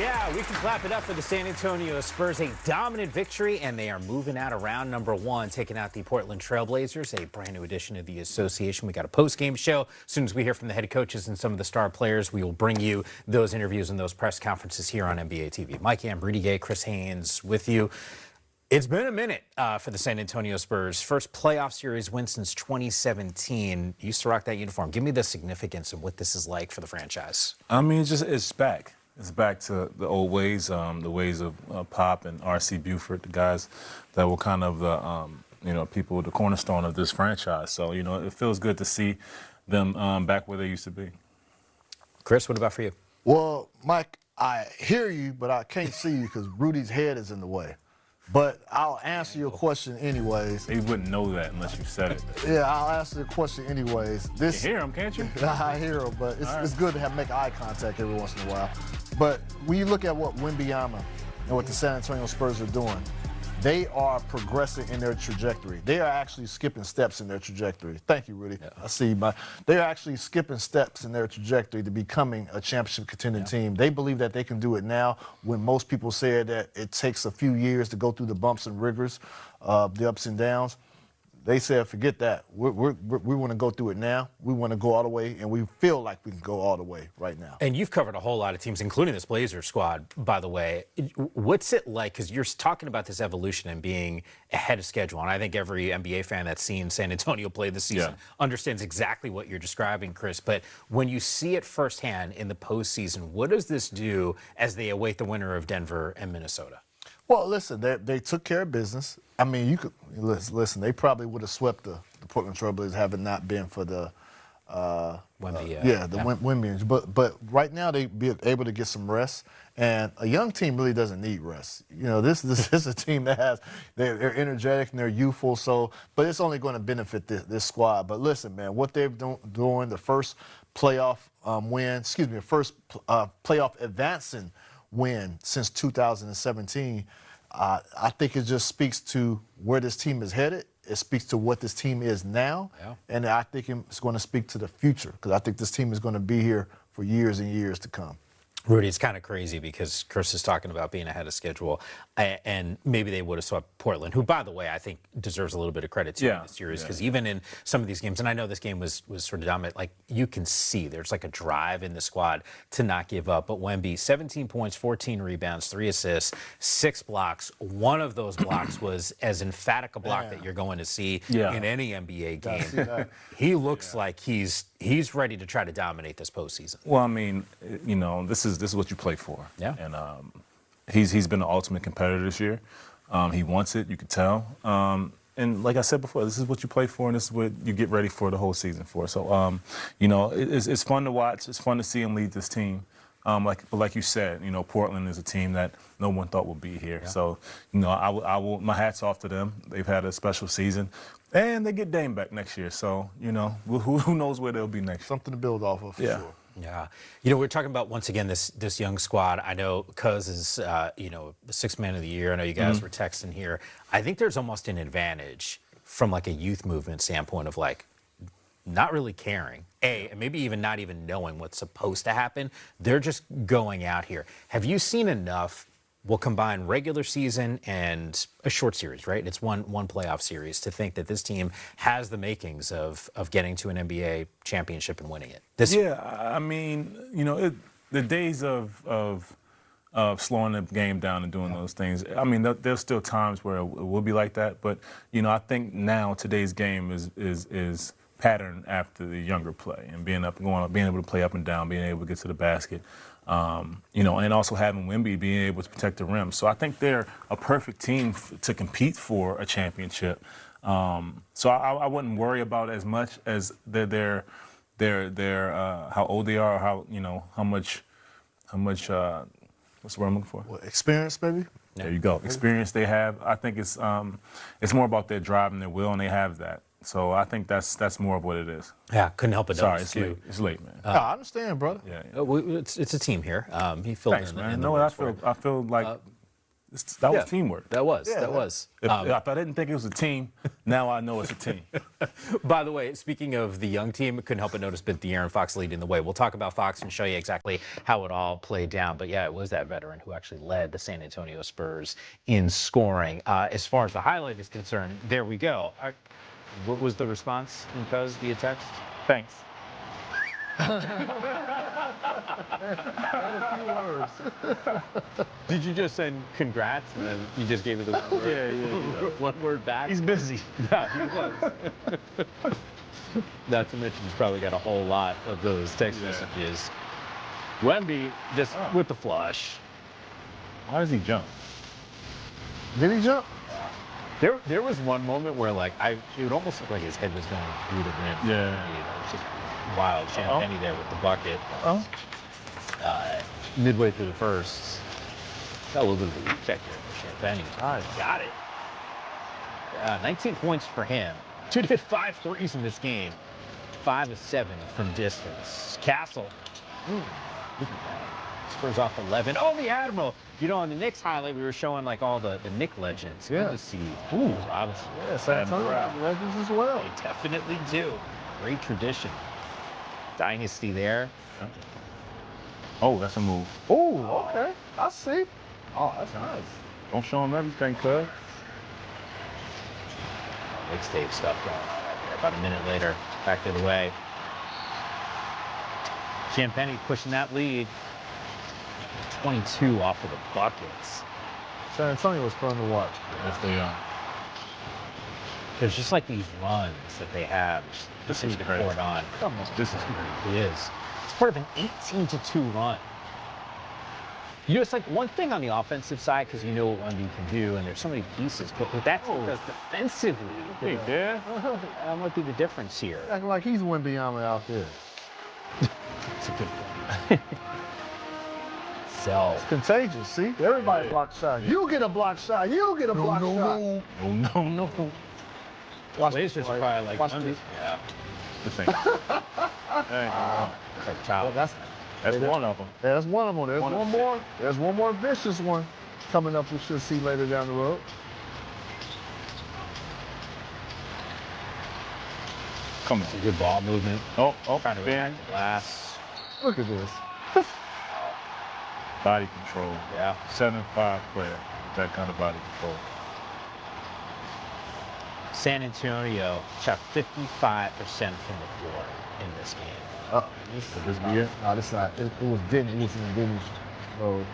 Yeah, we can clap it up for the San Antonio Spurs. A dominant victory, and they are moving out of round number one, taking out the Portland Trailblazers, a brand new addition of the association. We got a post-game show. As soon as we hear from the head coaches and some of the star players, we will bring you those interviews and those press conferences here on NBA TV. Mike Yam, Rudy Gay, Chris Haynes with you. It's been a minute for the San Antonio Spurs. First playoff series win since 2017. You used to rock that uniform. Give me the significance of what this is like for the franchise. I mean, it's back. It's back to the old ways, the ways of Pop and R.C. Buford, the guys that were kind of the, people, the cornerstone of this franchise. So, it feels good to see them back where they used to be. Chris, what about for you? Well, Mike, I hear you, but I can't see you because Rudy's head is in the way. But I'll answer your question anyways. He wouldn't know that unless you said it. Yeah, I'll answer the question anyways. You hear him, can't you? I hear him, but it's good to make eye contact every once in a while. But when you look at what Wemby and what the San Antonio Spurs are doing, they are progressing in their trajectory. They are actually skipping steps in their trajectory. Thank you, Rudy. Yeah. I see you. They are actually skipping steps in their trajectory to becoming a championship contending team. They believe that they can do it now when most people said that it takes a few years to go through the bumps and rigors, the ups and downs. They said, forget that. We want to go through it now. We want to go all the way, and we feel like we can go all the way right now. And you've covered a whole lot of teams, including this Blazers squad, by the way. What's it like? Because you're talking about this evolution and being ahead of schedule. And I think every NBA fan that's seen San Antonio play this season understands exactly what you're describing, Chris. But when you see it firsthand in the postseason, what does this do as they await the winner of Denver and Minnesota? Well, listen, they took care of business. I mean, you could listen. They probably would have swept the Portland Trailblazers had it not been for the Wemby. Wemby. But right now they be able to get some rest, and a young team really doesn't need rest. This is a team that they're energetic and they're youthful. So, but it's only going to benefit this squad. But listen, man, what they've doing the first playoff first playoff advancing win since 2017. I think it just speaks to where this team is headed. It speaks to what this team is now. Yeah. And I think it's going to speak to the future because I think this team is going to be here for years and years to come. Rudy, it's kind of crazy because Chris is talking about being ahead of schedule, and maybe they would have swept Portland, who, by the way, I think deserves a little bit of credit too in this series because even in some of these games, and I know this game was sort of dominant, like you can see there's like a drive in the squad to not give up. But Wemby, 17 points, 14 rebounds, 3 assists, 6 blocks. One of those blocks was as emphatic a block that you're going to see in any NBA game. He looks like he's ready to try to dominate this postseason. Well, I mean, this is what you play for. Yeah. And he's been the ultimate competitor this year. He wants it, you can tell. And like I said before, this is what you play for, and this is what you get ready for the whole season for. So, it's fun to watch. It's fun to see him lead this team. But like you said, Portland is a team that no one thought would be here. Yeah. So, I will. My hat's off to them. They've had a special season, and they get Dame back next year. So, who knows where they'll be next? Something to build off of for sure. Yeah. We're talking about, once again, this young squad. I know Cuz is, the sixth man of the year. I know you guys were texting here. I think there's almost an advantage from like a youth movement standpoint of like not really caring, and maybe even not even knowing what's supposed to happen. They're just going out here. Have you seen enough? We'll combine regular season and a short series, right? It's one playoff series to think that this team has the makings of getting to an NBA championship and winning it. I mean, the days of slowing the game down and doing those things. I mean, there's still times where it will be like that, but I think now today's game is patterned after the younger play and being able to play up and down, being able to get to the basket. And also having Wemby being able to protect the rim. So I think they're a perfect team to compete for a championship. So I wouldn't worry about it as much as their how old they are, or how much what's the word I'm looking for? What, experience, baby? There you go. Experience they have. I think it's more about their drive and their will, and they have that. So I think that's more of what it is. Yeah, couldn't help but notice. Sorry, it's late, man. I understand, brother. Yeah. It's a team here. He filled Thanks, man. I feel like That was teamwork. That was. Yeah, that was. If I didn't think it was a team, now I know it's a team. By the way, speaking of the young team, couldn't help but notice but De'Aaron Fox leading the way. We'll talk about Fox and show you exactly how it all played down. But yeah, it was that veteran who actually led the San Antonio Spurs in scoring. As far as the highlight is concerned, there we go. What was the response from Cuz via text? Thanks. Did you just send congrats and then you just gave it the one word? Yeah. One word back? He's busy. Yeah, he was. Not to mention he's probably got a whole lot of those text messages. Wemby just with the flush. Why does he jump? Did he jump? There was one moment where it would almost look like his head was going through the rim. Yeah. It was just wild. Champagne there with the bucket. Oh. Midway through the first. Got a little bit of a weak check here for Champagne. Got it. 19 points for him. 2 to hit 5 threes in this game. 5 of 7 from distance. Castle. Spurs off 11. Oh, the Admiral. You know, on the Knicks highlight, we were showing all the Knick legends. Yeah. Good to see. Ooh, Robinson. Yeah, San Antonio legends as well. They definitely do. Great tradition. Dynasty there. Oh, that's a move. Oh, okay. I see. Oh, that's nice. Don't show him everything, cuz. Mixtape stuff going on right there. About a minute later, back the other way. Champagne pushing that lead. 22 off of the buckets. San Antonio was fun to watch. Yes, they are. There's just these runs that they have. This is to crazy. pour it on. Come on. This is crazy. It is. It's part of an 18-2 run. You know, it's one thing on the offensive side because you know what Wemby can do, and there's so many pieces. But what that team does defensively, that might be the difference here. Acting like he's Wembyama out there. It's a good point. So, It's contagious, see? Everybody block shot. You get a block shot. You get a block shot. No. Watch Blazers this, are probably watch Wemby. this. Yeah. This ain't. Hey, Like child. That's one of them. There's one of them. There's One one of more. There's one more vicious one coming up we should see later down the road. Come on. Good ball movement. Oh, Trying to man. react the glass. Look at this. Body control. Yeah. 7'5" player. That kind of body control. San Antonio shot 55% from the floor in this game. Could this be it? No, this not. It was Denny. It was in Denny's mode.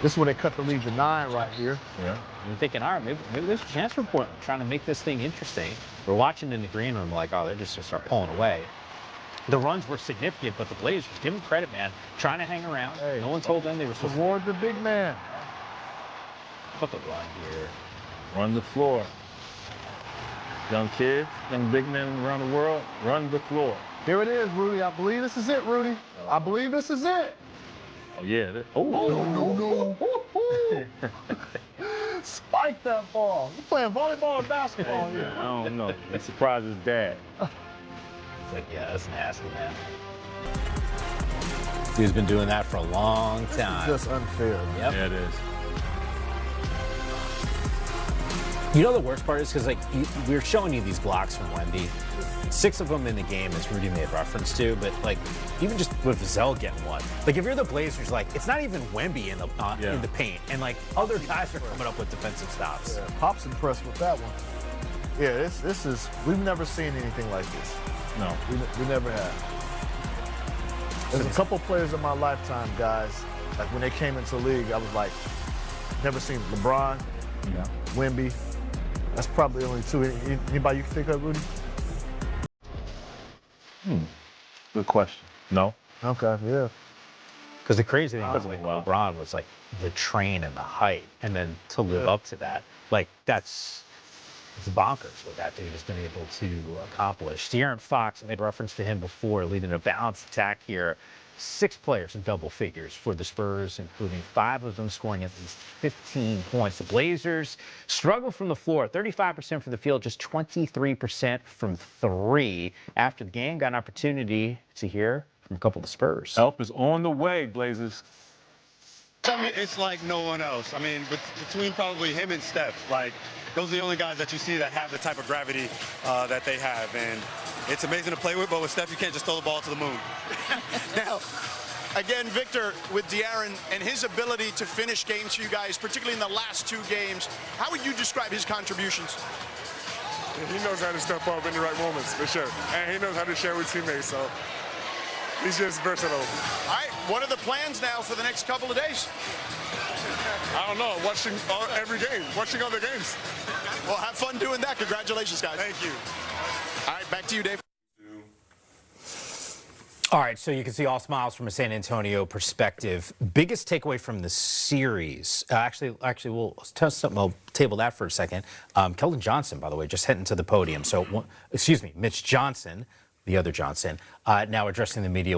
This is where they cut the lead to 9 right here. Yeah. You're thinking, all right, maybe there's a chance for Portland trying to make this thing interesting. We're watching in the green room oh, they're just going to start pulling away. The runs were significant, but the Blazers, give them credit, man, trying to hang around. Hey. No one told them they were supposed to. Reward the big man. Put the run here. Run the floor. Young kids, young big men around the world, run the floor. Here it is, Rudy. I believe this is it, Rudy. I believe this is it. Oh, yeah. No. Spike that ball. You playing volleyball or basketball here? I don't know. He surprised his dad. Yeah, that's nasty, man. He's been doing that for a long time. Just unfair. Yep. Yeah, it is. You know the worst part is because we're showing you these blocks from Wemby. 6 of them in the game, as Rudy made reference to, but even just with Zell getting one. If you're the Blazers, it's not even Wemby in the paint, and other guys are coming up with defensive stops. Yeah, Pop's impressed with that one. Yeah, this is, we've never seen anything like this. No. We never have. There's a couple players in my lifetime, guys, when they came into the league, I was never seen LeBron, Wemby. That's probably only 2. Anybody you can think of, Rudy? Good question. No. Okay, yeah. Because the crazy thing was wow. LeBron was the train and the height, and then to live up to that, it's bonkers what that dude has been able to accomplish. De'Aaron Fox, I made reference to him before, leading a balanced attack here. 6 players in double figures for the Spurs, including 5 of them scoring at least 15 points. The Blazers struggle from the floor, 35% from the field, just 23% from 3. After the game, got an opportunity to hear from a couple of the Spurs. Help is on the way, Blazers. It's like no one else. I mean, between probably him and Steph, like, those are the only guys that you see that have the type of gravity that they have. And it's amazing to play with, but with Steph, you can't just throw the ball to the moon. Now, again, Victor, with De'Aaron and his ability to finish games for you guys, particularly in the last 2 games, how would you describe his contributions? He knows how to step up in the right moments, for sure. And he knows how to share with teammates, so he's just versatile. All right, what are the plans now for the next couple of days? I don't know, watching every game, watching other games. Well, have fun doing that. Congratulations, guys. Thank you. All right, back to you, Dave. All right, so you can see all smiles from a San Antonio perspective. Biggest takeaway from the series, actually, we'll table that for a second. Keldon Johnson, by the way, just heading to the podium. So, excuse me, Mitch Johnson, the other Johnson, now addressing the media.